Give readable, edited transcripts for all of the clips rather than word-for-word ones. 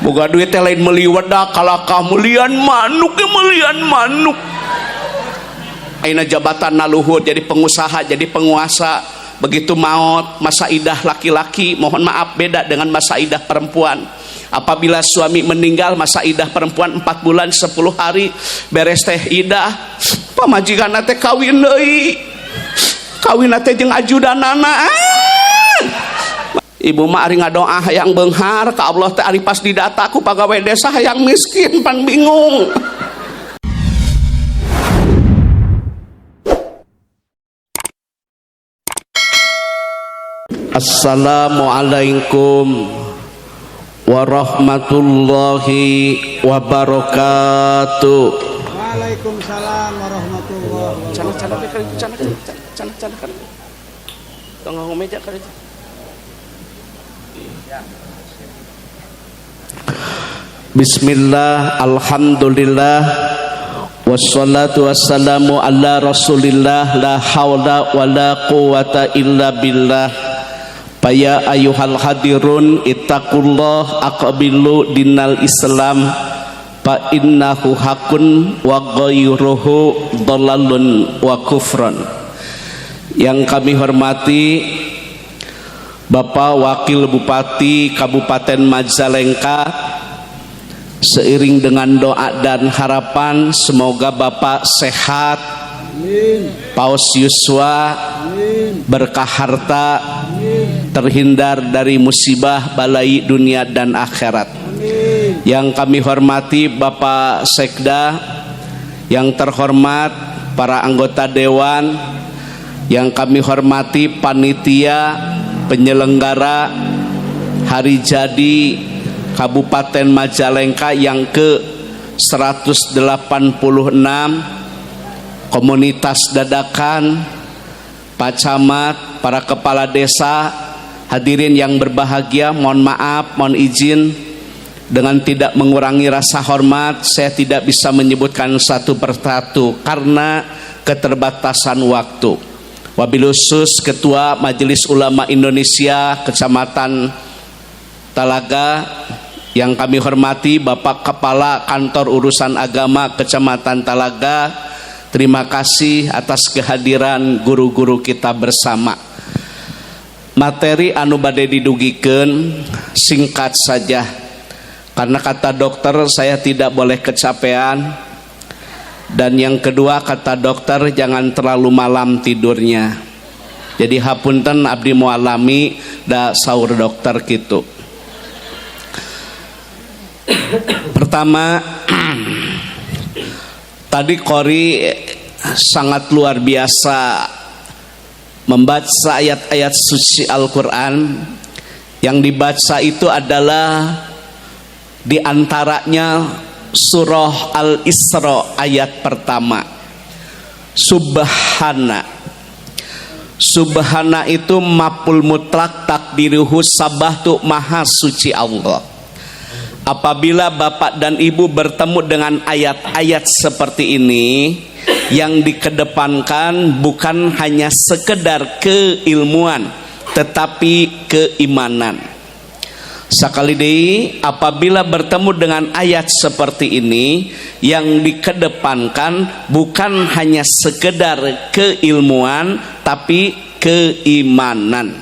boga duit teh lain meuli wedak kalakah meulian manuk ge meulian manuk. Ayeuna jabatan luhur jadi pengusaha jadi penguasa, begitu maut masa idah laki-laki mohon maaf beda dengan masa idah perempuan. Apabila suami meninggal masa idah perempuan 4 bulan 10 hari beres teh idah pamajikanna teh kawin deui, kawin teh jeung ajudanana. Ibu mah ari ngadoa hayang beunghar ka Allah teh ari pas didata ku pagawe desa hayang miskin pan bingung. Assalamualaikum warahmatullahi wabarakatuh. Waalaikumsalam warahmatullahi wabarakatuh. Cana tengah meja kali itu. Bismillah, alhamdulillah, wassalatu wassalamu ala rasulillah, la hawla wa la quwata illa billah. Faya ayuhal hadirun ittaqullah aqbilu dinal islam fa innahu hakun wa ghairuhu dhalalun wa kufran. Yang kami hormati Bapak Wakil Bupati Kabupaten Majalengka, seiring dengan doa dan harapan semoga Bapak sehat, Paus Yuswa berkah harta, terhindar dari musibah balai dunia dan akhirat. Yang kami hormati Bapak Sekda, yang terhormat para anggota dewan, yang kami hormati panitia penyelenggara hari jadi Kabupaten Majalengka yang ke-186, komunitas dadakan, Pak Camat, para kepala desa, hadirin yang berbahagia, mohon maaf, mohon izin dengan tidak mengurangi rasa hormat saya tidak bisa menyebutkan satu persatu karena keterbatasan waktu. Wabil khusus Ketua Majelis Ulama Indonesia Kecamatan Talaga yang kami hormati Bapak Kepala Kantor Urusan Agama Kecamatan Talaga, terima kasih atas kehadiran guru-guru kita bersama. Materi anu bade didugikeun singkat saja karena kata dokter saya tidak boleh kecapean. Dan yang kedua kata dokter jangan terlalu malam tidurnya. Jadi hapunten abdi mualami da saur dokter gitu. Pertama tadi Qori sangat luar biasa membaca ayat-ayat suci Al-Quran. Yang dibaca itu adalah diantaranya Surah Al-Isra ayat pertama. Subhana. Subhana itu maf'ul mutlak takdiruhu sabahtu maha suci Allah. Apabila bapak dan ibu bertemu dengan ayat-ayat seperti ini, yang dikedepankan bukan hanya sekedar keilmuan tetapi keimanan. Sekali deui apabila bertemu dengan ayat seperti ini, yang dikedepankan bukan hanya sekedar keilmuan tapi keimanan.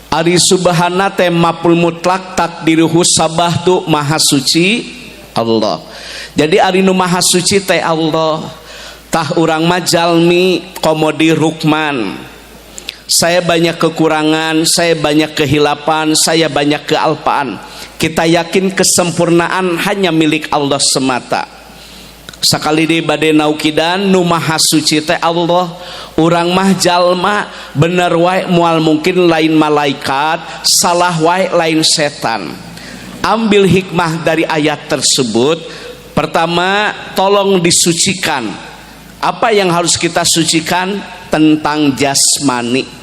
Ari subhana teh maf'ul mutlak takdiruhu sabahtu maha suci Allah. Jadi ari nu maha suci teh Allah. Tah urang mah jalmi komodi rukman. Saya banyak kekurangan, saya banyak kehilapan, saya banyak kealpaan. Kita yakin kesempurnaan hanya milik Allah semata. Sakali deui bade naukidan nu maha suci teh Allah. Urang mah jalma, bener wae moal mungkin lain malaikat, salah wae lain setan. Ambil hikmah dari ayat tersebut. Pertama, tolong disucikan. Apa yang harus kita sucikan? Tentang jasmani.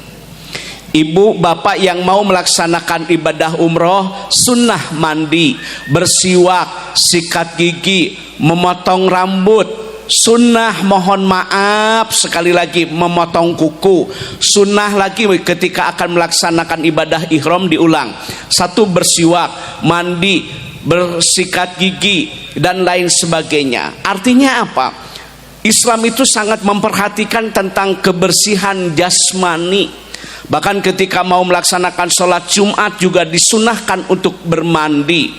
Ibu bapak yang mau melaksanakan ibadah umroh, sunnah mandi, bersiwak, sikat gigi, memotong rambut, Sunnah mohon maaf sekali lagi memotong kuku. Sunnah lagi ketika akan melaksanakan ibadah ihram diulang. 1 bersiwak, mandi, bersikat gigi dan lain sebagainya. Artinya apa? Islam itu sangat memperhatikan tentang kebersihan jasmani. Bahkan ketika mau melaksanakan sholat Jumat juga disunahkan untuk bermandi.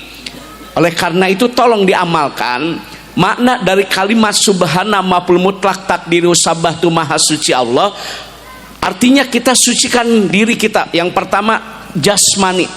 Oleh karena itu tolong diamalkan makna dari kalimat subhana ma'ful mutlak takdiru sabah tu maha suci Allah. Artinya kita sucikan diri kita. Yang pertama jasmani,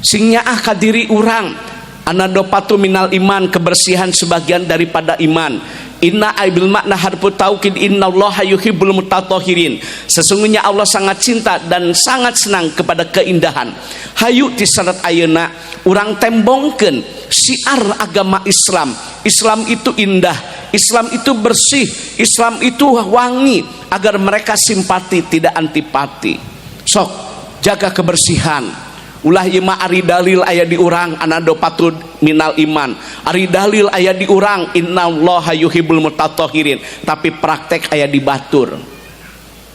sing nyaah ka diri urang, anadopatu minal iman, kebersihan sebagian daripada iman. Inna aibil makna harfu taukid innallaha yuhibbul mutatahhirin. Sesungguhnya Allah sangat cinta dan sangat senang kepada keindahan. Hayu ti salat ayeuna urang tembongkeun syiar agama Islam. Islam itu indah, Islam itu bersih, Islam itu wangi, agar mereka simpati tidak antipati. Sok jaga kebersihan. Ulah ieu mah ari dalil aya di urang anadopatu minal iman, ari dalil aya di urang innallaha yuhibbul mutatahhirin, tapi praktek aya di batur.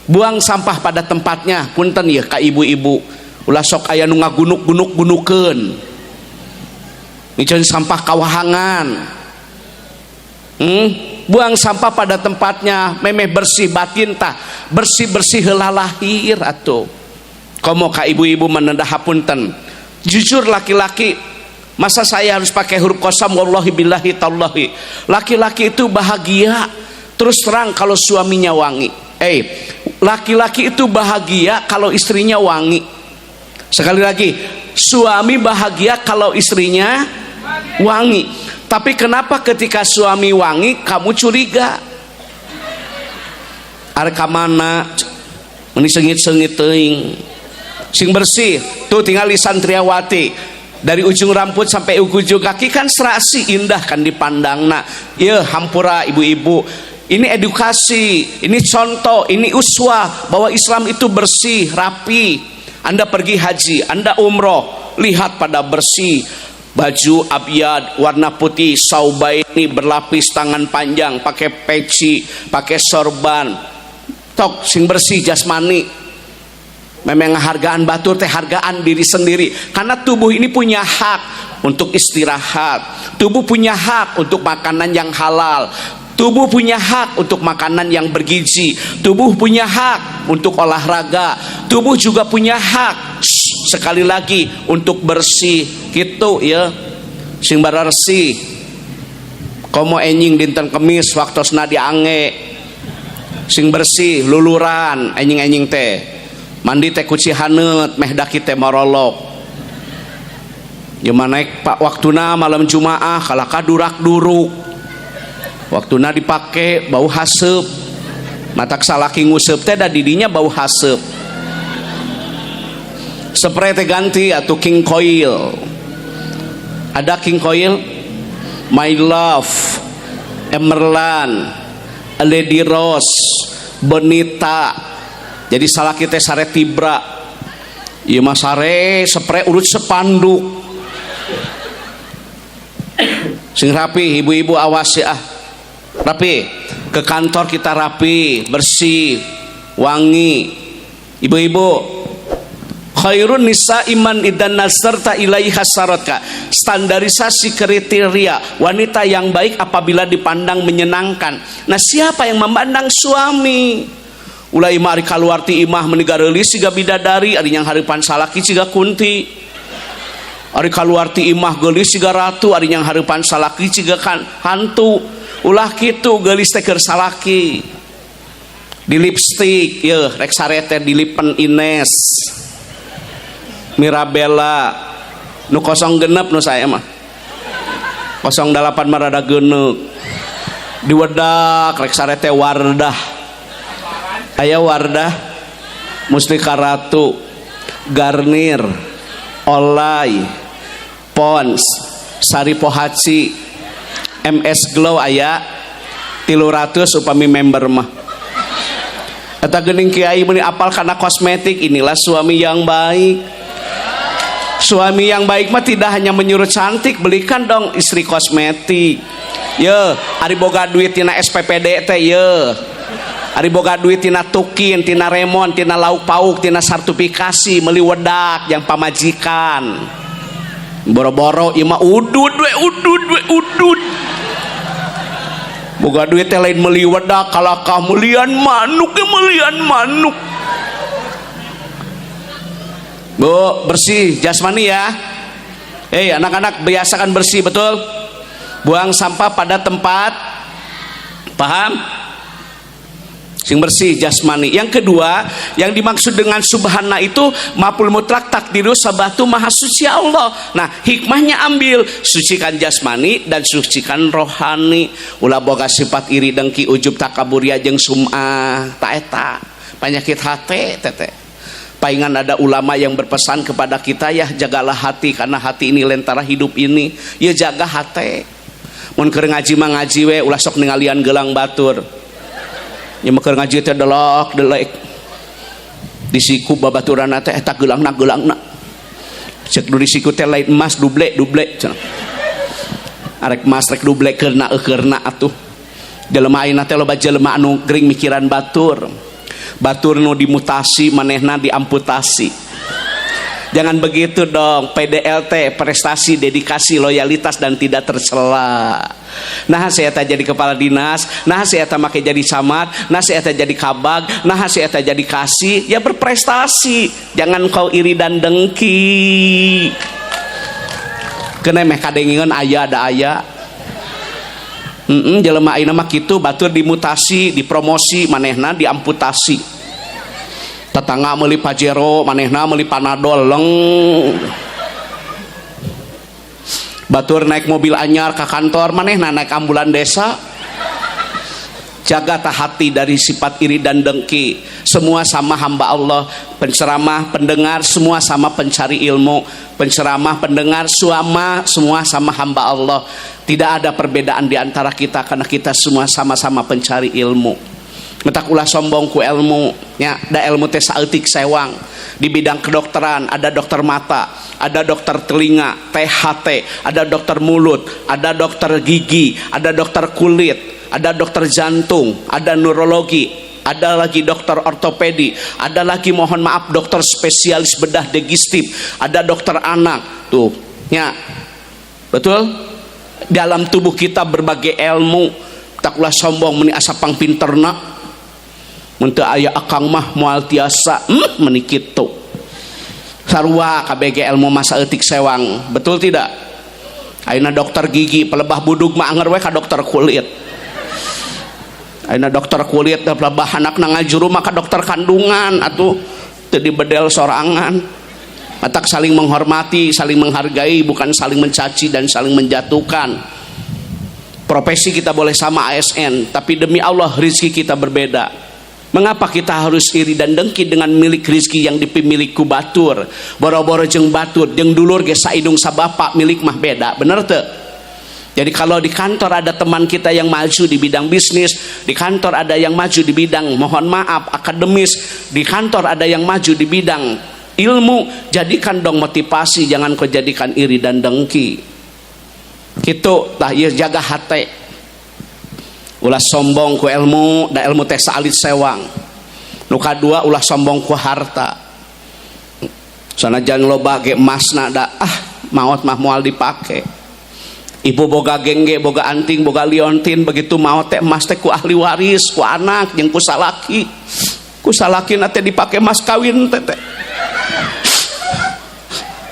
Buang sampah pada tempatnya. Punten ya ka ibu-ibu, ulah sok aya nu ngagunuk-gunuk-gunukeun, miceun sampah kawahangan. Buang sampah pada tempatnya, memeh bersih batin tah, bersih-bersih heula lahir atuh. Komo ka ibu-ibu menendah hapunten. Jujur laki-laki, masa saya harus pakai huruf qasam? Wallahi billahi tallahi. Laki-laki itu bahagia terus terang kalau suaminya wangi. Laki-laki itu bahagia kalau istrinya wangi. Sekali lagi, suami bahagia kalau istrinya wangi. Tapi kenapa ketika suami wangi kamu curiga? Are ka mana? Meni seungit-seungit teuing. Sing bersih tuh tinggal di santriawati, dari ujung rambut sampai ujung kaki kan serasi indah kan dipandang. Nah ya hampura ibu-ibu, ini edukasi, ini contoh, ini uswah bahwa Islam itu bersih rapi. Anda pergi haji, Anda umroh, lihat pada bersih, baju abyad warna putih, saubaini berlapis, tangan panjang, pakai peci, pakai sorban, tok sing bersih jasmani. Memang hargaan batur teh hargaan diri sendiri, karena tubuh ini punya hak untuk istirahat, tubuh punya hak untuk makanan yang halal, tubuh punya hak untuk makanan yang bergizi, tubuh punya hak untuk olahraga, tubuh juga punya hak sekali lagi untuk bersih gitu ya. Sing bararsi komo enjing dinten kemis waktosna diange, sing bersih luluran enjing-enjing teh mandi teh kuci haneut meh daki teh marolok. Jeung naik pak waktuna malam Jumaah kalaka durak-duruk. Waktuna dipake bau haseup. Matak salaki nguseup teh da didinya bau haseup. Spray teh ganti atuh King Coil. Ada King Coil, My Love, Emerald, Lady Rose, Bonita. Jadi salah kita sare tibra, iya mas sare spray urut sepanduk, sing rapi ibu-ibu awas ya, rapi ke kantor kita rapi bersih wangi. Ibu-ibu, khairun nisa iman idan nasarta ilaiha saratka, standarisasi kriteria wanita yang baik apabila dipandang menyenangkan. Nah siapa yang memandang suami? Ulai mah ari kaluar ti imah meninggareuli siga bidadari, ari yang hareupan salaki siga kunti. Ari kaluar ti imah geulis siga ratu, ari yang hareupan salaki siga kan hantu. Ulah kitu geulis teh keur salaki. Di lipstik yeuh rek sarete dilipen Ines. Mirabella nu 06 nu saya mah. 08 mah rada geuneuk. Diwedak rek sarete Wardah. Aya Wardah, Mustika Ratu, Garnier, Olay, Pons, Sari Pohaci, MS Glow aya 300 upami member mah. Eta geuning kiai meni apal kana kosmetik, inilah suami yang baik. Suami yang baik mah tidak hanya menyuruh cantik, belikan dong istri kosmetik. Ye, ari boga duit tina SPPD teh ye. Ari boga duit tina tukin, tina remon, tina lauk pauk, tina sertifikasi, meuli wedak yang pamajikan. Boro-boro ieu mah udud. Boga duit teh lain meuli wedak, kalakah meulian manuk. Bu, bersih jasmani ya. Anak-anak biasakan bersih, betul. Buang sampah pada tempat. Paham? Sing bersih jasmani. Yang kedua, yang dimaksud dengan subhana itu maf'ul mutlak takdiru sabatu maha suci Allah. Nah, hikmahnya ambil sucikan jasmani dan sucikan rohani. Ulah boga sifat iri dengki ujub takabur jeung sum'ah ta eta penyakit hati teteh. Palingan ada ulama yang berpesan kepada kita, ya jagalah hati karena hati ini lentera hidup ini. Ya jaga hati. Mun keur ngaji mah ngaji we ulah sok ningalian gelang batur. Ya mah keur ngaji teh delek. Disiku babaturanna teh eta geulangna. Cek du disiku teh lain emas duble cenah. Arek emas rek duble keurna atuh. Jelema ayeuna teh loba jelema anu gering mikiran batur. Batur nu dimutasi manehna diamputasi. Jangan begitu dong. PDLT prestasi, dedikasi, loyalitas dan tidak tercela. Nah saya tak jadi kepala dinas, nah saya tak make jadi camat, nah saya tak jadi kabag, nah saya tak jadi kasih. Ya berprestasi. Jangan kau iri dan dengki. Kena meh kadengingan aya ada aya. Jelema ayeuna mah kitu, batur dimutasi, dipromosi, manehna diamputasi. Tetangga meuli Pajero, manehna meuli Panadol leng. Batur naik mobil anyar ke kantor, manehna naik ambulan desa. Jaga hati dari sifat iri dan dengki. Semua sama hamba Allah. Penceramah, pendengar, semua sama pencari ilmu. Penceramah, pendengar, semua sama hamba Allah. Tidak ada perbedaan di antara kita karena kita semua sama-sama pencari ilmu. Metak ulah sombong ku ilmu, ya, da ilmu teh saeutik sewang. Di bidang kedokteran ada dokter mata, ada dokter telinga, THT, ada dokter mulut, ada dokter gigi, ada dokter kulit, ada dokter jantung, ada neurologi, ada lagi dokter ortopedi, ada lagi mohon maaf dokter spesialis bedah digestif, ada dokter anak. Tuh, ya. Betul? Dalam tubuh kita berbagai ilmu. Takulah sombong meni asapang pinterna. Mun teu aya akang mah moal tiasa meni kitu. Sarua KBG ilmu mah saeutik sewang. Betul tidak? Ayeuna dokter gigi pelebah budug mah anger we ka dokter kulit. Ayeuna dokter kulit da pelebah anakna ngajuru mah ka dokter kandungan atuh teu dibedel sorangan. Matak saling menghormati, saling menghargai, bukan saling mencaci dan saling menjatuhkan. Profesi kita boleh sama ASN, tapi demi Allah rizki kita berbeda. Mengapa kita harus iri dan dengki dengan milik rizki yang dipimilikku batur? Boro-boro jeung batur, jeung dulur ge saidung sabapa milik mah beda, bener teu? Jadi kalau di kantor ada teman kita yang maju di bidang bisnis, di kantor ada yang maju di bidang mohon maaf akademis, di kantor ada yang maju di bidang ilmu, jadikan dong motivasi, jangan kau jadikan iri dan dengki. Kitu tah ieu jaga hate. Ulah sombong ku ilmu, da ilmu teh salit sewang. Nu kadua ulah sombong ku harta. Sanajan loba ge emasna da maot mah moal dipake. Ibu boga gengge, boga anting, boga liontin, begitu maot teh emas teh ku ahli waris, ku anak jeung ku salaki. Ku salakina teh dipake emas kawin teh.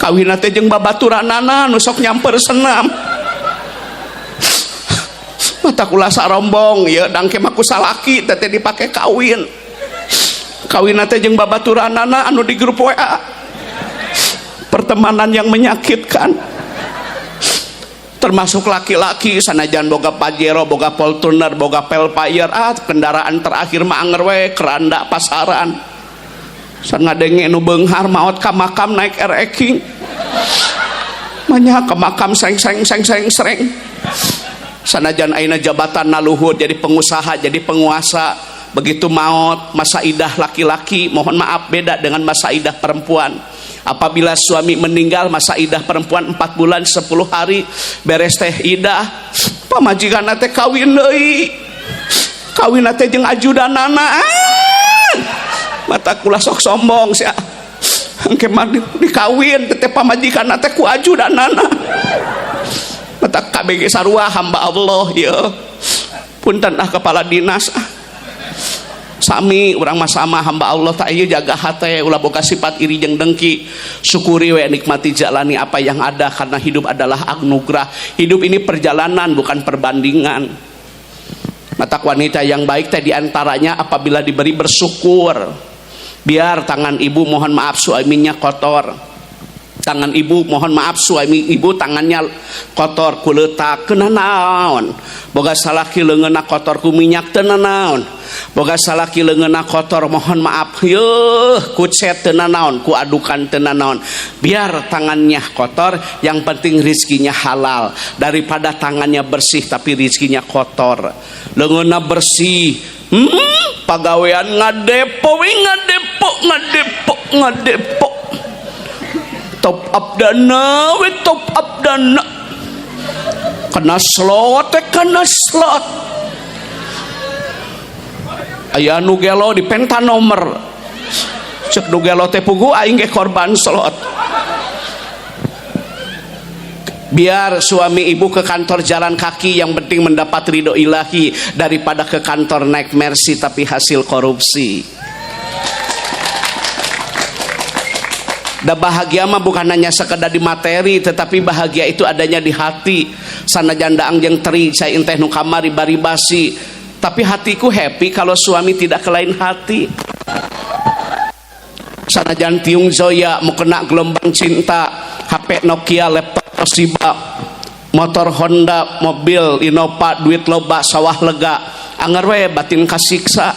Kawin teh jeung babaturanana nu sok nyamper senam. Mata kula sarombong ya dangke mah ku salaki teh dipake kawin. Kawin teh jeung babaturanana anu di grup WA. Pertemanan yang menyakitkan. Termasuk laki-laki sanajan boga Pajero, boga Fortuner, boga Velfire, kendaraan terakhir mah anger we keranda pasaran. Sangadenge nu beunghar maot ka makam naik ereking. Manya ke makam seng. Sanajan ayeuna jabatan naluhur jadi pengusaha, jadi penguasa, begitu maut masa idah laki-laki mohon maaf beda dengan masa idah perempuan. Apabila suami meninggal, masa idah perempuan 4 bulan 10 hari, beres teh idah, pamajikan teh kawin deui. Kawin teh jeung ajudanana. Mata kula sok sombong sia. Engke mah dikawin teh pamajikan teh ku ajudanana. Mata KBG sarua hamba Allah ya. Punten kepala dinas. Sami urang mah sama hamba Allah tak ieu jaga hate ulah boga sifat iri jeung dengki, syukuri we nikmati jalani apa yang ada karena hidup adalah anugerah. Hidup ini perjalanan bukan perbandingan. Mata wanita yang baik teh diantaranya apabila diberi bersyukur. Biar tangan ibu mohon maaf suaminya kotor. Tangan ibu mohon maaf suami ibu tangannya kotor ku leutak keuna naon. Boga salaki leungeunna kotor ku minyak teu naon. Boga salaki leungeunna kotor mohon maaf yeuh ku cet teu naon, ku adukan teu naon. Biar tangannya kotor, yang penting rizkinya halal daripada tangannya bersih tapi rizkinya kotor. Leungeunna bersih, pagawean ngadepo we ngadepo. Top up dana we top up dana. Kena slot aya nu gelo di penta nomor cek nu gelo teh pugu aing ge korban slot. Biar suami ibu ke kantor jalan kaki, yang penting mendapat ridho ilahi daripada ke kantor naik Mercy tapi hasil korupsi. Da bahagia mah bukan hanya sekedar di materi, tetapi bahagia itu adanya di hati. Sanajan daang jeung teri saya teh nu kamari bari basi, tapi hatiku happy kalau suami tidak ke lain hati. Sanajan tiung Zoya mau kena gelombang cinta, HP Nokia, laptop Toshiba, motor Honda, mobil Innova, duit loba, sawah lega, anger we batin kasiksa.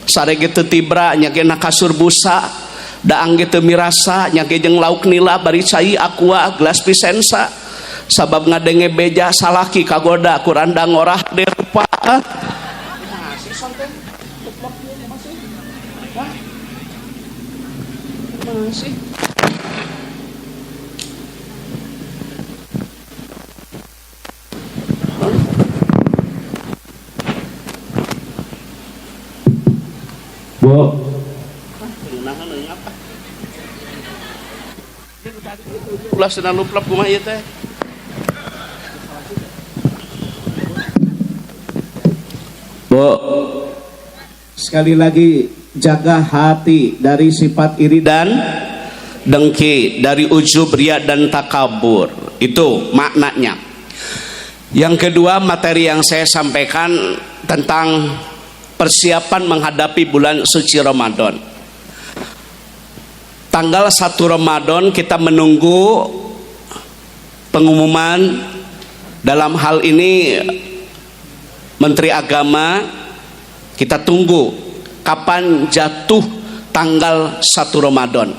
Sarege teu tibra nyagena kasur busa. Daang gitu mirasa nyake jeung lauk nila bari cai aqua gelas pisensa, sabab ngadenge beja salaki kagoda kuranda ngorah derupa. Masih Bu ulah senang luplap kumaha ieu teh. Bu, sekali lagi jaga hati dari sifat iri dan dengki, dari ujub, riya dan takabur. Itu maknanya. Yang kedua, materi yang saya sampaikan tentang persiapan menghadapi bulan suci Ramadan. Tanggal 1 Ramadan kita menunggu pengumuman, dalam hal ini Menteri Agama, kita tunggu kapan jatuh tanggal 1 Ramadan.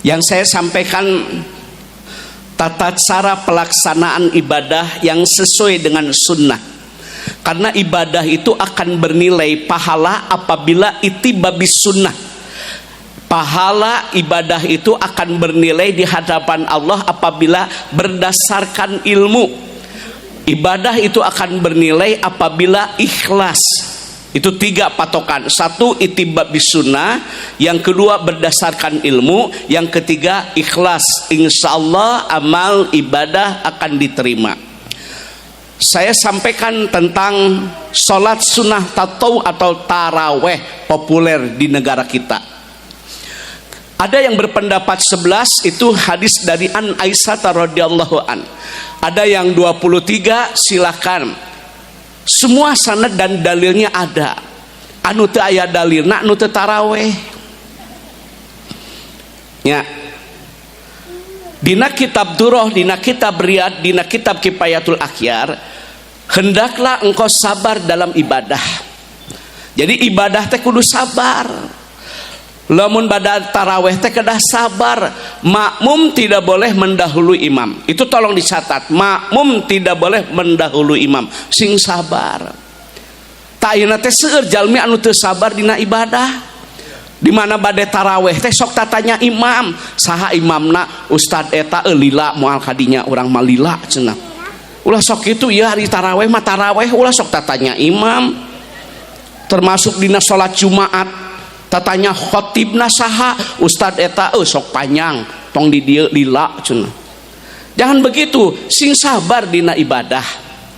Yang saya sampaikan tata cara pelaksanaan ibadah yang sesuai dengan sunnah, karena ibadah itu akan bernilai pahala apabila ittiba bis sunnah. Pahala ibadah itu akan bernilai di hadapan Allah apabila berdasarkan ilmu. Ibadah itu akan bernilai apabila ikhlas. Itu 3 patokan. 1 ittiba bis sunnah, yang kedua berdasarkan ilmu, yang ketiga ikhlas. Insya Allah amal ibadah akan diterima. Saya sampaikan tentang sholat sunnah tatau atau taraweh populer di negara kita. Ada yang berpendapat 11, itu hadis dari An Aisyah radhiyallahu an. Ada yang 23, silakan. Semua sanad dan dalilnya ada. Anu teu aya dalilna anu teu taraweh. Ya. Dina kitab Durrah, dina kitab Riyad, dina kitab Kifayatul Akhyar, hendaklah engkau sabar dalam ibadah. Jadi ibadah teh kudu sabar. Lamun badal taraweh teh kedah sabar. Makmum tidak boleh mendahului imam. Itu tolong dicatat. Makmum tidak boleh mendahului imam. Sing sabar. Ta ayeuna teh seueur jalmi anu teu sabar dina ibadah. Di mana bade taraweh teh sok tatanya imam, saha imamna Ustad eta lila moal kadinya urang mah lila cenah. Ulah sok kitu ya hari taraweh mah taraweh ulah sok tatanya imam. Termasuk dina salat Jumat tatanya khotibna saha Ustad eta sok panjang tong di dieu lila cenah. Jangan begitu, sing sabar dina ibadah.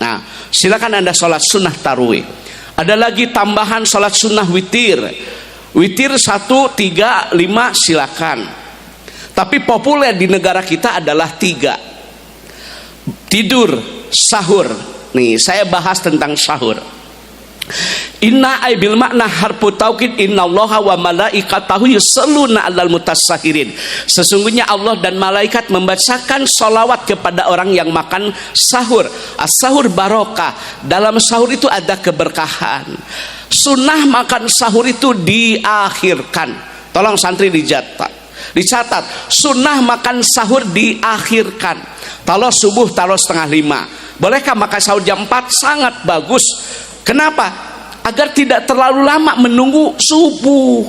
Nah, silakan Anda salat sunnah tarawih. Ada lagi tambahan salat sunnah witir. Witir 1, 3, 5 silakan. Tapi populer di negara kita adalah 3. Tidur, sahur. Nih, saya bahas tentang sahur. Inna bil makna harfu taukid innallaha wa malaikatahu yusalluna 'alal mutasahhirin. Sesungguhnya Allah dan malaikat membacakan sholawat kepada orang yang makan sahur. As-sahur barokah. Dalam sahur itu ada keberkahan. Sunnah makan sahur itu diakhirkan. Tolong santri dicatat. Sunnah makan sahur diakhirkan. Kalau subuh taruh 4:30. Bolehkah makan sahur jam 4? Sangat bagus. Kenapa? Agar tidak terlalu lama menunggu subuh.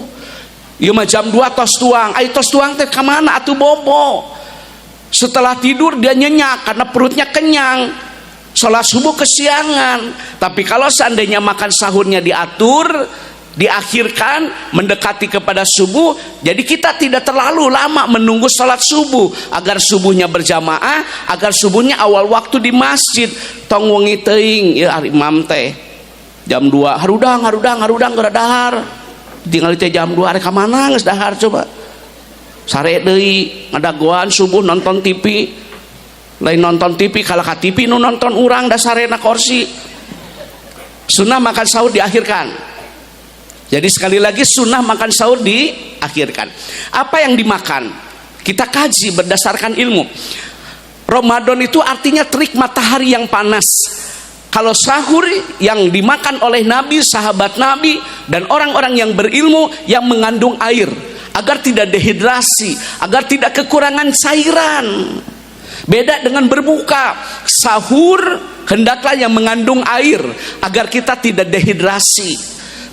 Ieu mah jam 2 tos tuang. Ai tos tuang teh ka mana atuh bobo? Setelah tidur dia nyenyak karena perutnya kenyang. Salat subuh kesiangan. Tapi kalau seandainya makan sahurnya diatur, diakhirkan mendekati kepada subuh, jadi kita tidak terlalu lama menunggu salat subuh agar subuhnya berjamaah, agar subuhnya awal waktu di masjid. Tong wengi teuing ya ari imam teh. Jam 2 harudang geura dahar. Tinggal teh jam 2 ari ka mana geus dahar coba. Sare deui ngadagoan subuh nonton TV. Lain nonton TV kalau ka TV nu nonton urang da sarena kursi. Sunnah makan sahur diakhirkan. Jadi sekali lagi sunnah makan sahur diakhirkan. Apa yang dimakan? Kita kaji berdasarkan ilmu. Ramadan itu artinya terik matahari yang panas. Kalau sahur yang dimakan oleh Nabi, sahabat Nabi, dan orang-orang yang berilmu yang mengandung air, agar tidak dehidrasi, agar tidak kekurangan cairan. Beda dengan berbuka. Sahur hendaklah yang mengandung air, agar kita tidak dehidrasi.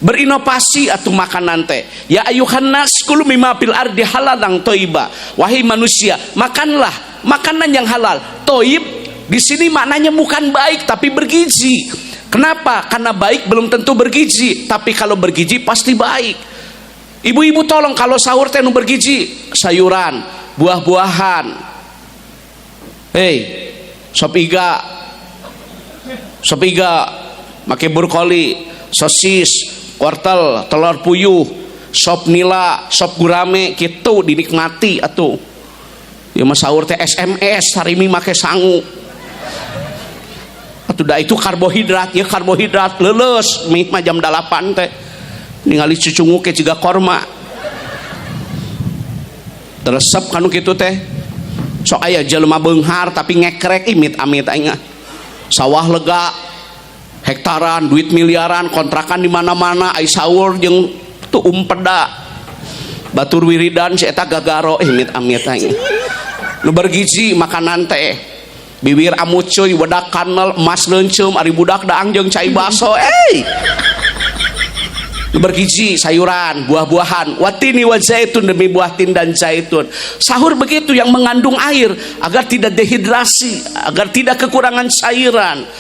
Berinovasi atau makanan teh. Ya ayuhan nas kulu mimma fil ardi halalan thayyiba. Wahai manusia, makanlah makanan yang halal. Thayyib di sini maknanya bukan baik tapi bergizi. Kenapa? Karena baik belum tentu bergizi, tapi kalau bergizi pasti baik. Ibu-ibu tolong kalau sahur teh nu bergizi, sayuran, buah-buahan. Sop iga make brokoli, sosis, wortel, telur puyuh, sop nila, sop gurame gitu dinikmati atuh. Ya mah sahur teh SMS sarimi make sangu. Atuh da itu karbohidrat ya, karbohidrat leuleus mie mah jam 8 teh. Ningali cucungu ke ciga korma. Teresep kanu kitu teh. Sok aya jelema beunghar tapi ngekrek imit amit aing. Sawah lega, hektaran, duit miliaran, kontrakan di mana-mana, ai sahur jeung tuh umpeda. Batur wiridan si eta gagaro imit amit aing. Nu bergizi makanan teh. Bibir amucuy, wedak kanel, emas leuncum, ari budak daang jeung cai baso. Bergizi, sayuran, buah-buahan, watini wa zaitun, demi buah tin dan zaitun. Sahur begitu yang mengandung air agar tidak dehidrasi, agar tidak kekurangan cairan.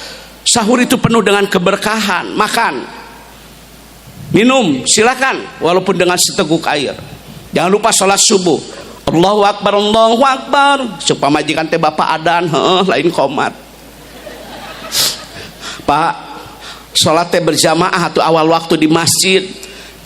Sahur itu penuh dengan keberkahan. Makan, minum, silakan walaupun dengan seteguk air. Jangan lupa sholat subuh. Allahu Akbar, Allahu Akbar. Supaya majikan teh bapak adan, lain komat. Pak, sholat teh berjamaah atau awal waktu di masjid.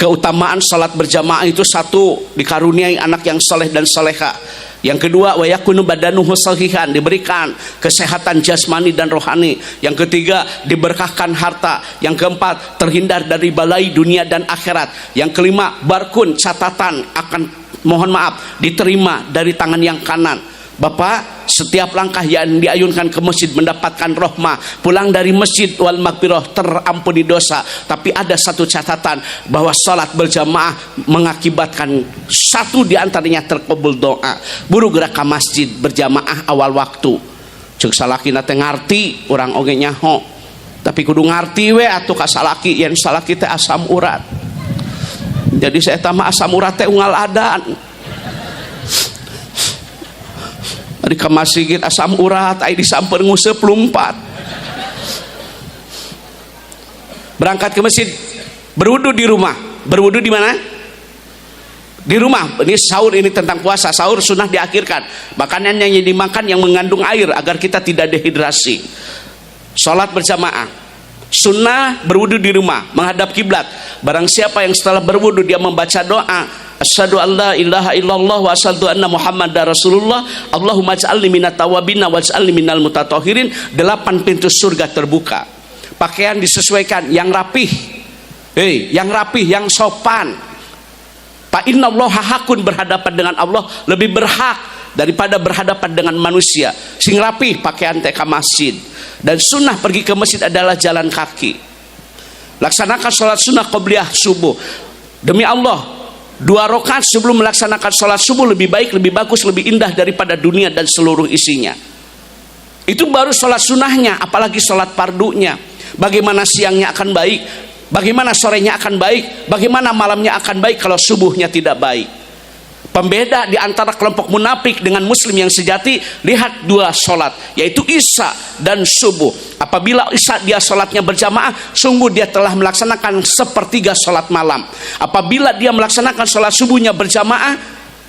Keutamaan sholat berjamaah itu 1, dikaruniai anak yang soleh dan soleha. Yang kedua, wa yakunu badanuhu sahihan, diberikan kesehatan jasmani dan rohani. Yang ketiga, diberkahkan harta. Yang keempat, terhindar dari balai dunia dan akhirat. Yang kelima, barkun, catatan akan diterima dari tangan yang kanan. Bapak, setiap langkah yang diayunkan ke masjid mendapatkan rahmah. Pulang dari masjid wal maghfirah, terampuni dosa. Tapi ada satu catatan, bahwa salat berjamaah mengakibatkan satu di antaranya terkabul doa. Buru gerak ke masjid berjamaah awal waktu. Ceuk salakina teh ngarti, urang oge nyaho. Tapi kudu ngarti we atuh ka salaki, yen salaki teh asam urat. Jadi saya tama asam urat teh unggal adan. Ari ka masjid asam urat ai disamper nguseup lumpat. Berangkat ke masjid, berwudu di rumah. Berwudu di mana? Di rumah. Ini sahur, ini tentang puasa. Sahur sunnah diakhirkan. Makanan yang dimakan yang mengandung air agar kita tidak dehidrasi. Sholat berjamaah. Sunnah berwudu di rumah, menghadap kiblat. Barang siapa yang setelah berwudu dia membaca doa, asyhadu an la ilaha illallah wa asyhadu anna muhammadar rasulullah, Allahumma ij'alni minat tawabin waj'alni minal mutatahhirin, 8 pintu surga terbuka. Pakaian disesuaikan yang rapih. Yang rapih, yang sopan. Fa innallaha hakun, berhadapan dengan Allah lebih berhak daripada berhadapan dengan manusia. Sing rapih pakaian teh ka masjid. Dan sunnah pergi ke masjid adalah jalan kaki. Laksanakan sholat sunnah qobliyah subuh. Demi Allah, 2 rakaat sebelum melaksanakan sholat subuh lebih baik, lebih bagus, lebih indah daripada dunia dan seluruh isinya. Itu baru sholat sunnahnya, apalagi sholat fardunya. Bagaimana siangnya akan baik, bagaimana sorenya akan baik, bagaimana malamnya akan baik kalau subuhnya tidak baik. Pembeda di antara kelompok munafik dengan muslim yang sejati, lihat 2 sholat, yaitu isya dan subuh. Apabila isya dia sholatnya berjamaah, sungguh dia telah melaksanakan 1/3 sholat malam. Apabila dia melaksanakan sholat subuhnya berjamaah,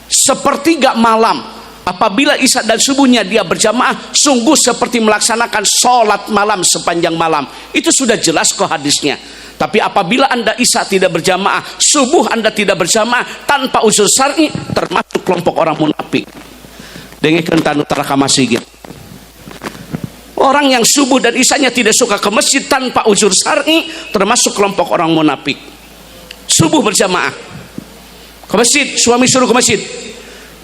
1/3 malam. Apabila isya dan subuhnya dia berjamaah, sungguh seperti melaksanakan sholat malam sepanjang malam. Itu sudah jelas kok hadisnya. Tapi apabila Anda isya tidak berjamaah, subuh Anda tidak berjamaah tanpa uzur syar'i, termasuk kelompok orang munafik. Dengekeun tanu tara ka masjid. Orang yang subuh dan isyanya tidak suka ke masjid tanpa uzur syar'i, termasuk kelompok orang munafik. Subuh berjamaah ke masjid, suami suruh ke masjid.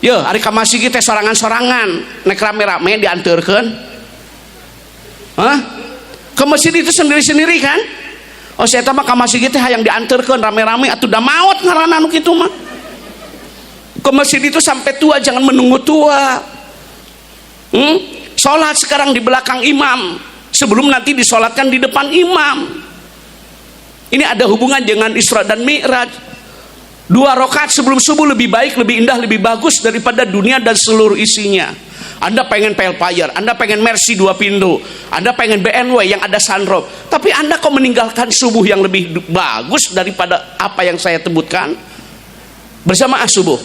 Yo, hari ka masjid teh sorangan-sorangan, nek rame-rame diantarkeun. Ke masjid itu sendiri-sendiri kan? Oh saya mah ka masjid teh hayang diantarkeun rame-rame atuh da maot ngaranna anu kitu mah. Ke masjid itu sampai tua, jangan menunggu tua. Sholat sekarang di belakang imam sebelum nanti disolatkan di depan imam. Ini ada hubungan dengan Isra dan Mi'raj. 2 rakaat sebelum subuh lebih baik, lebih indah, lebih bagus daripada dunia dan seluruh isinya. Anda pengen Velfire, Anda pengen Mercy 2 pintu, Anda pengen BMW yang ada sunroof, tapi Anda kok meninggalkan subuh yang lebih bagus daripada apa yang saya sebutkan? Berjamaah subuh,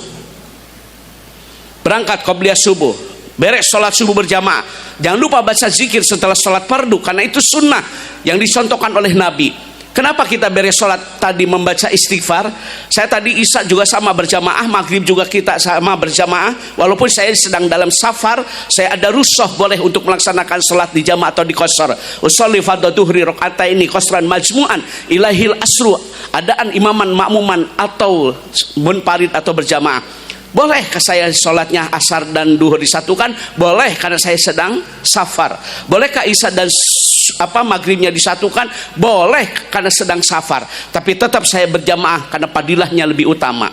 berangkat qobliyah subuh, beres sholat subuh berjamaah. Jangan lupa baca zikir setelah sholat fardu, karena itu sunnah yang dicontohkan oleh Nabi. Kenapa kita beres sholat tadi membaca istighfar? Saya tadi isya juga sama berjamaah, maghrib juga kita sama berjamaah. Walaupun saya sedang dalam safar, saya ada rukhsah boleh untuk melaksanakan sholat di jamaah atau di qasar. Usolli fardhu dhuhri rakaataini qasran majmu'an ilahil asru, adaan imaman makmuman atau munfarid atau berjamaah. Bolehkah saya sholatnya asar dan duhur disatukan? Boleh, karena saya sedang safar. Bolehkah isya dan maghribnya disatukan? Boleh, karena sedang safar. Tapi tetap saya berjamaah karena padilahnya lebih utama.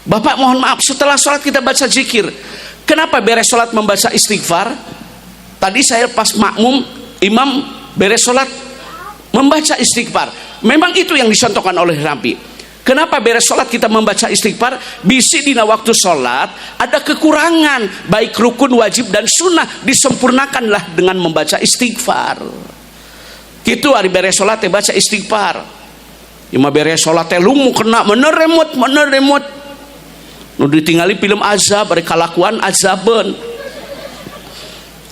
Bapak mohon maaf, setelah sholat kita baca zikir. Kenapa beres sholat membaca istighfar? Tadi saya pas makmum, imam beres sholat membaca istighfar. Memang itu yang dicontohkan oleh Nabi. Kenapa beres sholat kita membaca istighfar? Bisi dina waktu sholat ada kekurangan, baik rukun, wajib dan sunnah, disempurnakanlah dengan membaca istighfar. Gitu hari beres sholat teh baca istighfar. Ima beres sholat teh lungu kena meneremut. Nu ditinggali film azab, bari kalakuan azabeun.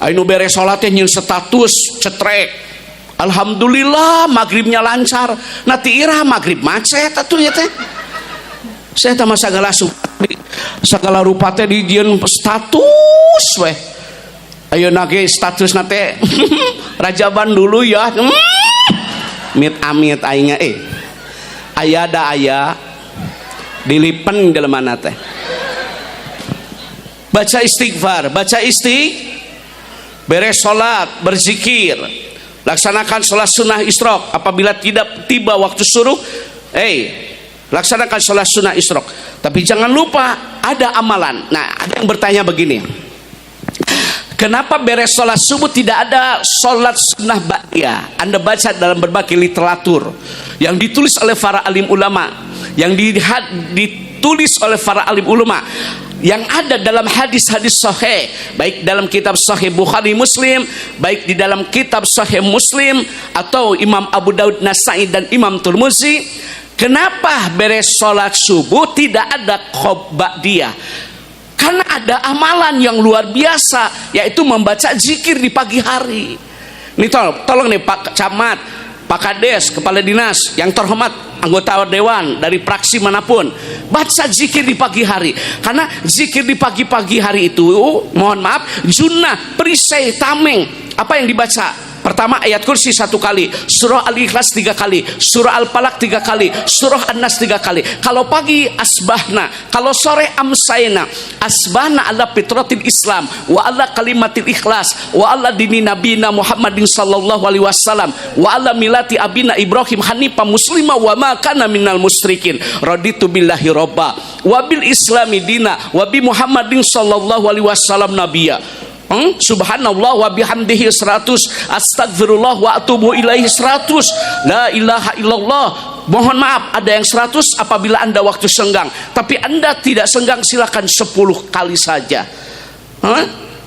Anu beres sholat teh nyeun status cetrek. Alhamdulillah maghribnya lancar. Nanti irah maghrib macet atuh ya teh. Saya teh segala rupa teh dijieun status weh. Ayeuna ge status nate rajaban dulu ya. Mit amit aingnya aya da aya dilipen jelema teh. Baca istighfar, beres salat, berzikir. Laksanakan sholat sunnah isyraq. Apabila tidak tiba waktu suruh, laksanakan sholat sunnah isyraq. Tapi jangan lupa ada amalan. Nah, ada yang bertanya begini, Kenapa beres sholat subuh tidak ada sholat sunnah ba'diyah? Anda baca dalam berbagai literatur yang ditulis oleh para alim ulama, yang ditulis oleh para alim ulama, yang ada dalam hadis-hadis sahih, baik dalam kitab Sahih Bukhari Muslim, baik di dalam kitab Sahih Muslim atau Imam Abu Daud, Nasai dan Imam Tirmizi. Kenapa beres sholat subuh tidak ada ba'diyah? Karena ada amalan yang luar biasa, yaitu membaca zikir di pagi hari. Nih tolong nih Pak Camat, Pak Kades, Kepala Dinas, yang terhormat anggota dewan dari fraksi manapun, baca zikir di pagi hari. Karena zikir di pagi-pagi hari itu, mohon maaf, junnah, perisai, tameng. Apa yang dibaca? Pertama ayat kursi 1 kali, surah Al-Ikhlas 3 kali, surah Al-Falaq 3 kali, surah An-Nas 3 kali. Kalau pagi asbahna, kalau sore amsayna. Asbahna ala fitratil Islam wa ala kalimatil ikhlas wa ala dini nabina Muhammadin sallallahu alaihi wasallam wa ala milati abina Ibrahim hanifah muslima wa ma kana minal musyrikin. Raditu billahi robba wa bil islami dina wa bi Muhammadin sallallahu alaihi wasallam nabiyya. Subhanallah wa bihamdihi 100, astagfirullah wa atubu ilaihi 100, la ilaha illallah. Mohon maaf, ada yang 100 apabila Anda waktu senggang, tapi Anda tidak senggang, silakan 10 kali saja.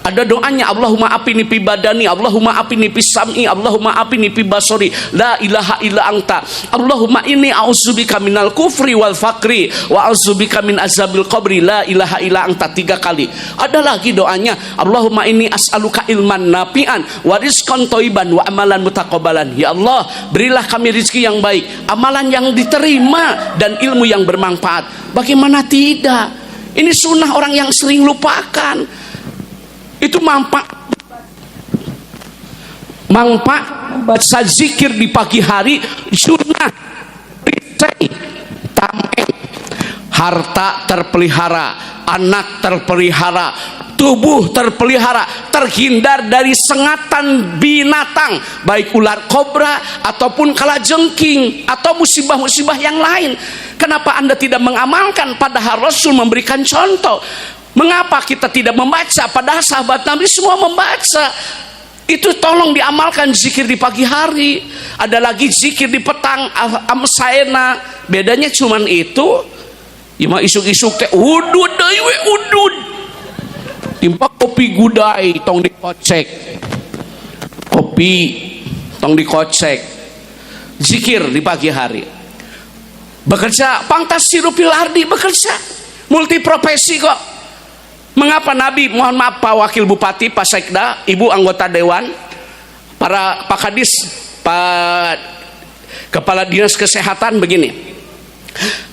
Ada doanya, Allahumma apini fi badani, Allahumma apini fi sam'i, Allahumma apini fi basori, la ilaha illa anta, Allahumma inni a'udzubika minal kufri wal faqri wa a'udzubika min azabil qabri, la ilaha illa anta 3 kali. Ada lagi doanya, Allahumma inni as'aluka ilman nafi'an wa rizqan thayyiban wa amalan mutaqabbalan. Ya Allah, berilah kami rezeki yang baik, amalan yang diterima dan ilmu yang bermanfaat. Bagaimana tidak? Ini sunnah orang yang sering lupakan. Itu manfaat baca zikir di pagi hari, sunnah, tameng, harta terpelihara, anak terpelihara, tubuh terpelihara, terhindar dari sengatan binatang, baik ular kobra ataupun kalajengking atau musibah-musibah yang lain. Kenapa Anda tidak mengamalkan, padahal Rasul memberikan contoh? Mengapa kita tidak membaca, padahal sahabat Nabi semua membaca? Itu tolong diamalkan, zikir di pagi hari. Ada lagi zikir di petang, amsaena. Bedanya cuman itu. Ima isuk-isuk teh udud deui we udud. Timpa kopi gudai tong dikocek. Kopi tong dikocek. Zikir di pagi hari. Bekerja pangtas sirupil ardi, bekerja multiprofesi kok. Mengapa Nabi, mohon maaf Pak Wakil Bupati, Pak Sekda, Ibu anggota Dewan, para Pak Kadis, Pak Kepala Dinas Kesehatan, begini.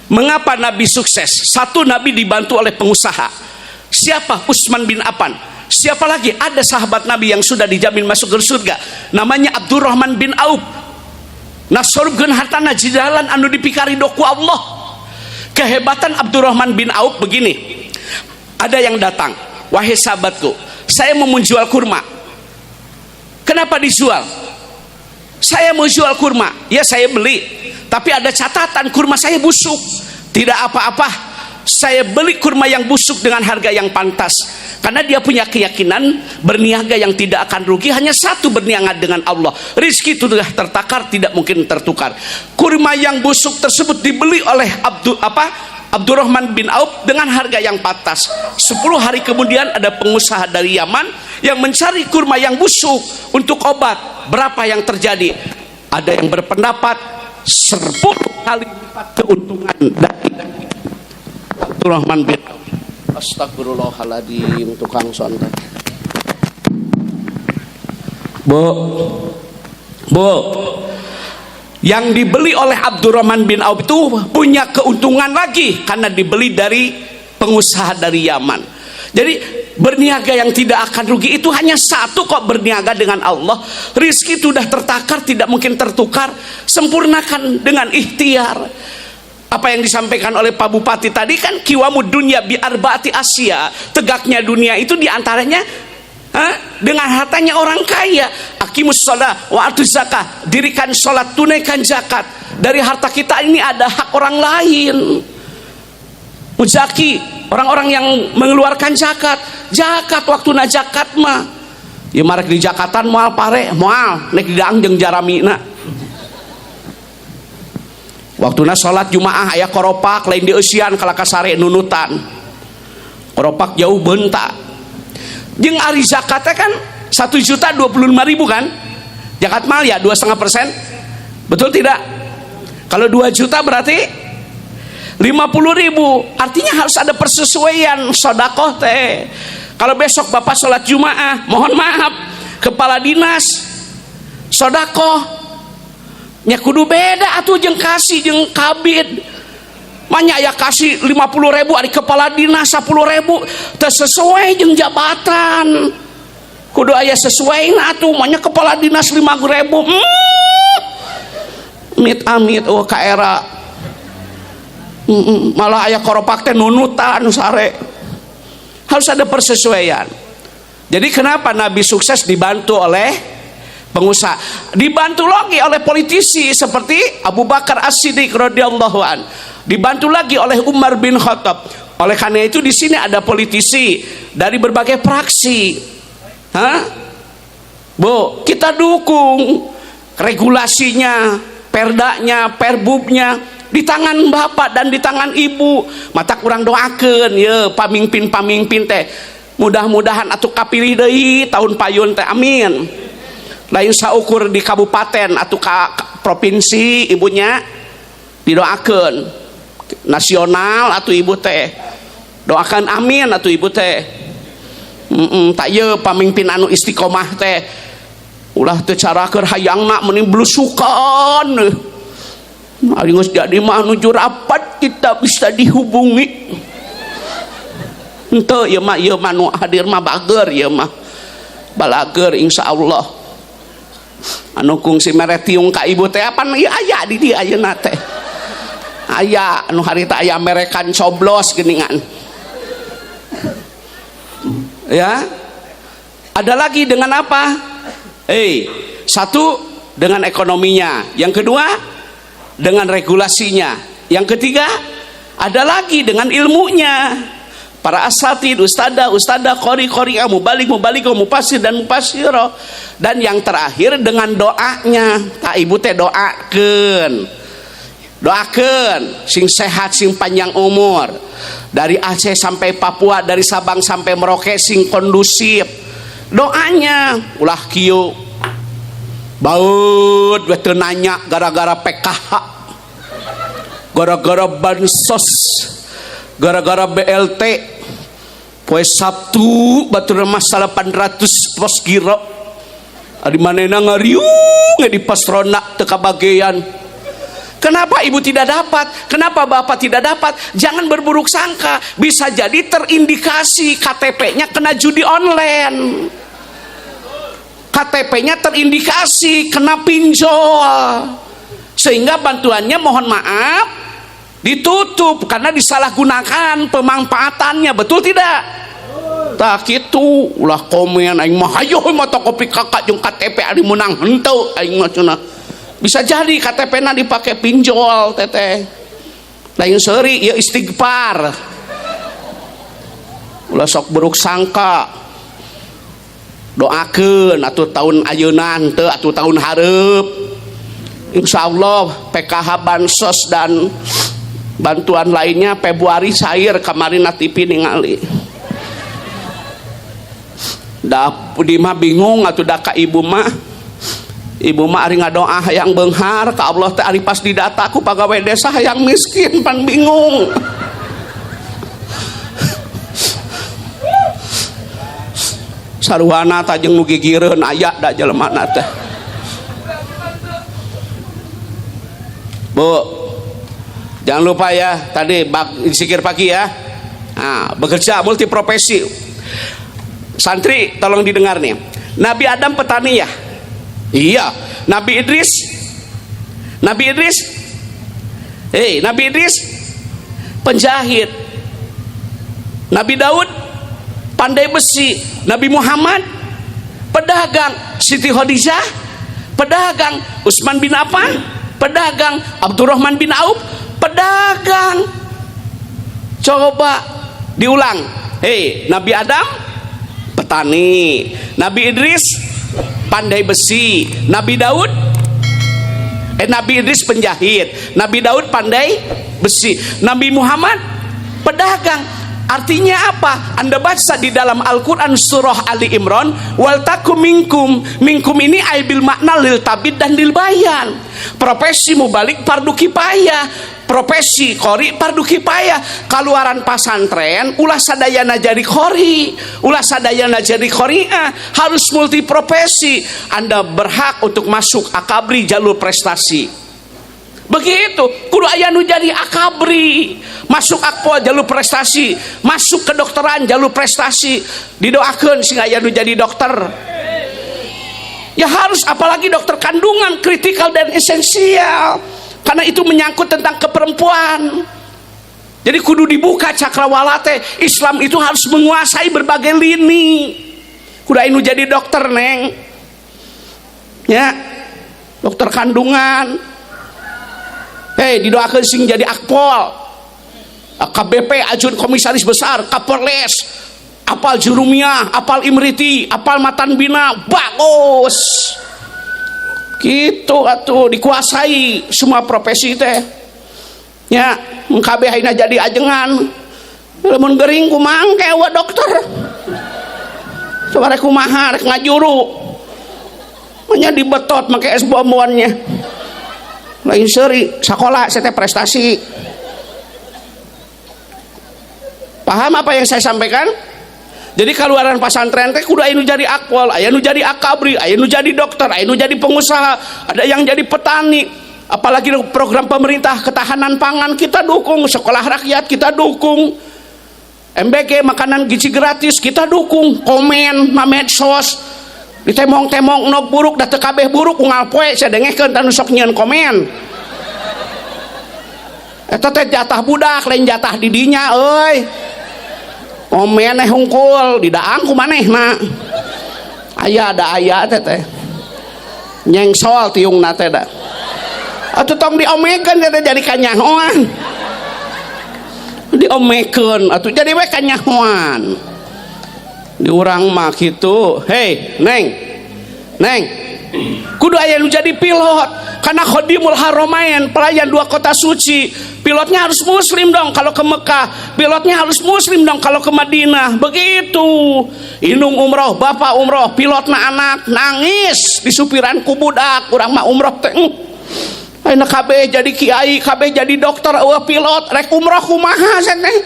Mengapa Nabi sukses? Satu, Nabi dibantu oleh pengusaha. Siapa? Utsman bin Affan. Siapa lagi? Ada sahabat Nabi yang sudah dijamin masuk ke surga. Namanya Abdurrahman bin Auf. Nasorubkeun hartana di jalan anu dipikari doku Allah. Kehebatan Abdurrahman bin Auf begini. Ada yang datang, wahai sahabatku, saya mau menjual kurma. Kenapa dijual? Saya mau jual kurma. Ya saya beli, tapi ada catatan, kurma saya busuk. Tidak apa-apa, saya beli kurma yang busuk dengan harga yang pantas. Karena dia punya keyakinan berniaga yang tidak akan rugi, hanya satu, berniaga dengan Allah. Rizki itu sudah tertakar, tidak mungkin tertukar. Kurma yang busuk tersebut dibeli oleh Abdurrahman bin Auf dengan harga yang pantas. 10 hari kemudian ada pengusaha dari Yaman yang mencari kurma yang busuk untuk obat. Berapa yang terjadi? Ada yang berpendapat 10 kali lipat keuntungan dari Abdurrahman bin Auf. Astagfirullahaladzim, tukang sontak. Bu, yang dibeli oleh Abdurrahman bin Auf itu punya keuntungan lagi karena dibeli dari pengusaha dari Yaman. Jadi berniaga yang tidak akan rugi itu hanya satu kok, berniaga dengan Allah. Rizki itu sudah tertakar, tidak mungkin tertukar. Sempurnakan dengan ikhtiar. Apa yang disampaikan oleh Pak Bupati tadi kan, kiwamud dunya bi arbaati asya, tegaknya dunia itu diantaranya dengan hartanya orang kaya. Aqimus shalah wa atuz zakah, dirikan sholat, tunaikan zakat. Dari harta kita ini ada hak orang lain. Muzaki, orang-orang yang mengeluarkan zakat. Zakat waktu zakat mah Ya marek di Jakarta moal pare, moal nek didaang jeung jaramina. Waktuna salat Jumaah aya koropak lain dieusian kalaka sare nunutan. Koropak jauh bentak. Jeung ari zakat kan 1.025.000 kan? Zakat mal ya 2,5%. Betul tidak? Kalau 2 juta berarti 50.000. Artinya harus ada persesuaian sedekah teh. Kalau besok Bapak sholat Jumaah, mohon maaf, kepala dinas sedekah nya kudu beda atuh jeung kasih jeung kabid. Manya ya kasih 50.000 ari kepala dinas 10.000 teu sesuai jeung jabatan. Kudu aya sesuaina atuh manya kepala dinas 5.000. Amit oh ka era. Malah aya koropak teh nunutan sare. Harus ada persesuaian. Jadi kenapa Nabi sukses dibantu oleh pengusaha, dibantu lagi oleh politisi seperti Abu Bakar As-Siddiq radhiyallahu an, dibantu lagi oleh Umar bin Khattab. Oleh karena itu di sini ada politisi dari berbagai fraksi. Bu, kita dukung regulasinya, perdanya, perbubnya di tangan bapak dan di tangan ibu. Mata kurang doakeun ye pamimpin teh mudah-mudahan atuh kapilih deui tahun payun teh amin. Lain saukur di kabupaten atau provinsi ibunya didoakan nasional atau ibu teh doakan amin atau ibu teh tak ye pamimpin anu istiqomah teh ulah teu carakeun hayangna mending blusukan ari geus jadi mah nuju rapat kita bisa dihubungi henteu ieu mah nu hadir mah bager ieu mah balager insyaallah. Anu kungsi mere tiung ka ibu teh apa ieu aya di dieu ayeuna teh aya anu harita aya merekan coblos geuningan ya. Ada lagi dengan apa? Satu dengan ekonominya, yang kedua dengan regulasinya, yang ketiga ada lagi dengan ilmunya. Para asatid, ustadzah, qori, mubalik, mufassir dan mufassirah. Dan yang terakhir dengan doanya. Tak ibu teh doakeun sing sehat sing panjang umur. Dari Aceh sampai Papua, dari Sabang sampai Merauke sing kondusif. Doanya ulah kieu baut we teu nanya gara-gara PKH, gara-gara bansos, gara-gara BLT. Poe Sabtu batur masalah 800 pos giro di manena ngariung di pasrona teu kabagean. Kenapa ibu tidak dapat? Kenapa bapak tidak dapat? Jangan berburuk sangka, bisa jadi terindikasi KTP-nya kena judi online, KTP-nya terindikasi kena pinjol, sehingga bantuannya mohon maaf ditutup karena disalahgunakan pemanfaatannya. Betul tidak? Tak kitu ulah komen aing mah hayo mata kopi kakak jeung KTP ari menang henteu aing mah cenah. Bisa jadi KTP-na dipake pinjol teteh. Lain seuri ya istighfar. Ulah sok buruk sangka. Doakeun atuh tahun ayeuna teu atuh tahun hareup. Insyaallah PKH bansos dan bantuan lainnya Februari cair. Kemarin TV ningali. Da di mah bingung atuh da ka ibu mah ari ngadoa hayang beunghar ka Allah teh ari pas didata ku pagawe desa hayang miskin pan bingung. Saruhana tajeng nu gigireun aya da jelemana teh. Bu, jangan lupa ya tadi zikir pagi ya. Nah, bekerja multiprofesi. Santri tolong didengar nih. Nabi Adam petani ya? Iya. Nabi Idris penjahit. Nabi Daud pandai besi. Nabi Muhammad pedagang. Siti Khadijah pedagang. Utsman bin Affan pedagang. Abdurrahman bin Auf pedagang. Coba diulang. Nabi Adam petani. Nabi Idris pandai besi. Nabi Idris penjahit. Nabi Daud pandai besi. Nabi Muhammad pedagang. Artinya apa? Anda baca di dalam Al-Quran surah Ali Imran, wal takum minkum. Minkum ini aibil makna lil tabid dan lil bayan. Profesi mubalik fardu kifayah, profesi qori fardu kifayah. Keluaran pasantren ulah sadayana jadi qori, ulah sadayana jadi qori'ah, harus multi profesi. Anda berhak untuk masuk akabri jalur prestasi. Begitu, kudu aya nu jadi akabri, masuk akpol jalur prestasi, masuk kedokteran jalur prestasi, didoakeun sing aya nu jadi dokter. Ya harus, apalagi dokter kandungan, kritikal dan esensial, karena itu menyangkut tentang keperempuan. Jadi kudu dibuka cakrawala teh. Islam itu harus menguasai berbagai lini. Kudu aya nu jadi dokter, Neng. Ya, dokter kandungan. Didoakan sing jadi akpol, KBP, ajun komisaris besar, Kapolres, apal jurumiyah, apal imriti, apal matan bina, bagus. Gitu atuh, dikuasai semua profesi teh. Ya, kabeh ayeuna jadi ajengan. Lamun gering kumangke wa dokter. Coba rek kumaha rek ngajuru. Nya dibetot make es bomboannya. Lain seri sekolah saya prestasi. Paham apa yang saya sampaikan? Jadi keluaran pesantren teh kudu aya nu jadi akpol, aya nu jadi akabri, aya nu jadi dokter, aya nu jadi pengusaha, ada yang jadi petani. Apalagi program pemerintah ketahanan pangan kita dukung, sekolah rakyat kita dukung, MBG makanan gizi gratis kita dukung, komen na medsos ditemong-temong no buruk da teu kabeh buruk unggal poe saya dengekeun tanu sok nyieun komen. Eta teh jatah budak lain jatah di dinya euy. Komen hungkul didaang ku manehna. Aya teh. Nyengsol tiungna teh da. Atuh tong diomekeun teh jadi kanyahoan. Diomekeun atuh jadi we kanyahoan. Di urang mah kitu. Hei, Neng. Kudu aya nu jadi pilot. Karena Khodimul Haramain, pelayan dua kota suci. Pilotnya harus muslim dong kalau ke Mekah. Pilotnya harus muslim dong kalau ke Madinah. Begitu. Inung umroh, bapak umroh, pilotna anak nangis di supiran ku budak. Urang mah umroh teh. Ayeuna kabeh jadi kiai, kabeh jadi dokter, pilot, rek umroh kumaha teh?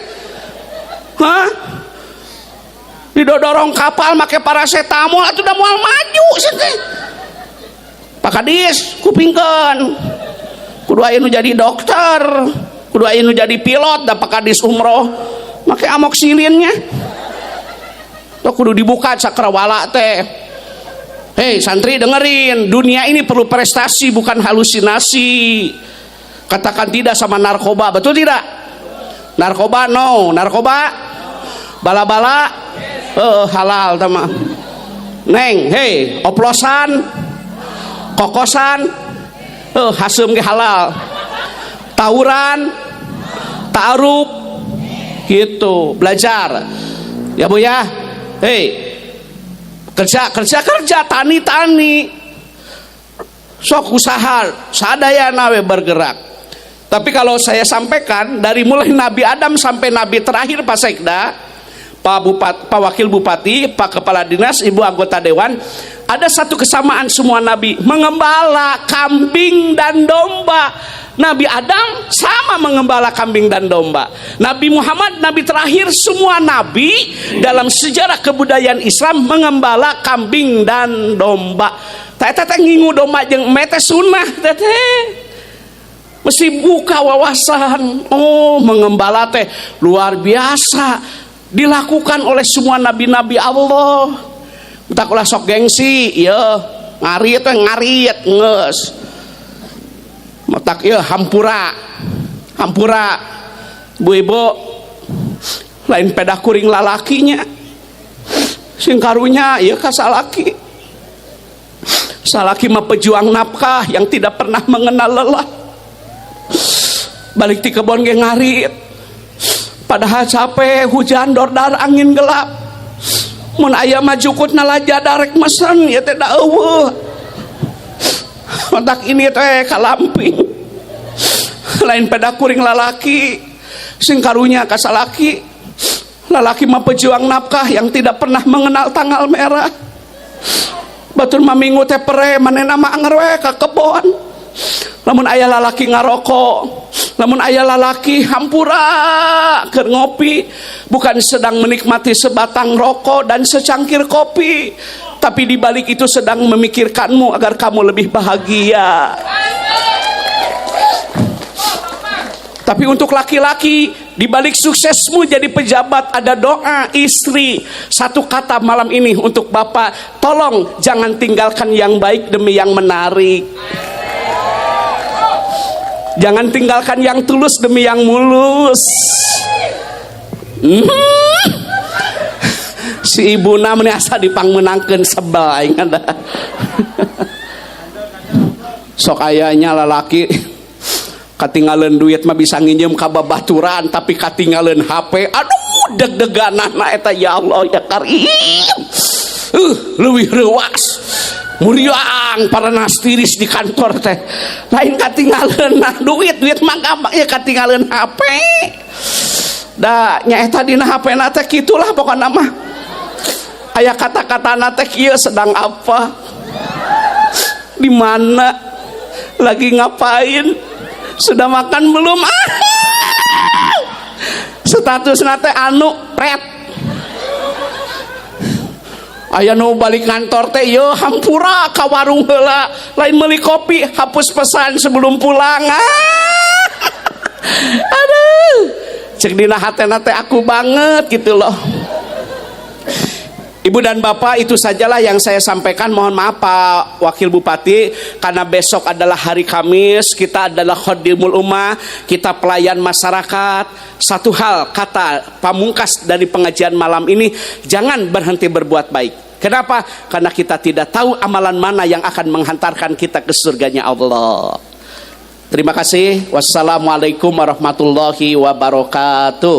Hah? Didodorong kapal make paracetamol atuh da moal maju teh. Pak Kadis kupingkeun. Kudu aya nu jadi dokter, kudu aya nu jadi pilot da Pak Kadis umroh make amoksilinnya. Tuh kudu dibuka cakrawala teh. Hei santri dengerin, dunia ini perlu prestasi bukan halusinasi. Katakan tidak sama narkoba, betul tidak? Narkoba no, narkoba bala-bala halal sama Neng. Hei oplosan kokosan hasem ge halal, tawuran ta'aruf gitu. Belajar ya Bu ya. Hei kerja tani sok usaha sadayana we bergerak. Tapi kalau saya sampaikan dari mulai Nabi Adam sampai Nabi terakhir Pak Sekda, Pak Wakil Bupati, Pak Kepala Dinas, Ibu anggota Dewan, ada satu kesamaan semua Nabi, mengembala kambing dan domba. Nabi Adam sama mengembala kambing dan domba. Nabi Muhammad, Nabi terakhir semua Nabi dalam sejarah kebudayaan Islam mengembala kambing dan domba. Tete ngingu domba jeung mete sunnah tete. Mesti buka wawasan. Oh mengembala teh luar biasa. Dilakukan oleh semua nabi-nabi Allah. Tak ulah sok gengsi, ya ngarit nges. Matak ya hampura, ibu lain pedah kuring lalakinya, sing karunya ya kasalaki. Salaki mah pejuang nafkah yang tidak pernah mengenal lelah. Balik di kebon ge ngarit. Padahal capek, hujan, dordar, angin gelap. mun aya majukut nalaja darek mesen ya teh da eueuh otak ini teh kalamping lain pada kuring lalaki sing karunya ka salaki lalaki mah pejuang nafkah yang tidak pernah mengenal tanggal merah batur maminggu teh pere manehna mah anger we ka kebon lamun aya lalaki ngarokok lamun aya lalaki hampura keur ngopi bukan sedang menikmati sebatang rokok dan secangkir kopi tapi di balik itu sedang memikirkanmu agar kamu lebih bahagia. Tapi untuk laki-laki di balik suksesmu jadi pejabat ada doa istri. Satu kata malam ini untuk bapak, tolong jangan tinggalkan yang baik demi yang menarik. Jangan tinggalkan yang tulus demi yang mulus. Si ibu namanya asa dipangmenangkeun sebel aing ada. Sok ayanya lalaki katinggalan duit mah bisa nginjem ka babaturan tapi katinggalan HP. Aduh deg-deganana eta ya Allah ya Karim. Leuwih reuwas. Muriang para nastiris di kantor teh lain katinggalan nah duit mah gampang ya katinggalan HP da nyaeta dina HP na teh kitulah pokona mah aya kata-kata na teh kieu sedang apa di mana lagi ngapain sudah makan belum status na teh anu red aya nu balik kantor teh yo hampura ka warung heula lain meuli kopi hapus pesan sebelum pulang aduh cek dina hatena teh aku banget gitu loh. Ibu dan bapak itu sajalah yang saya sampaikan. Mohon maaf Pak Wakil Bupati karena besok adalah hari Kamis, kita adalah Khodimul Ummah, kita pelayan masyarakat. Satu hal kata pamungkas dari pengajian malam ini, jangan berhenti berbuat baik. Kenapa? Karena kita tidak tahu amalan mana yang akan menghantarkan kita ke surganya Allah. Terima kasih. Wassalamualaikum warahmatullahi wabarakatuh.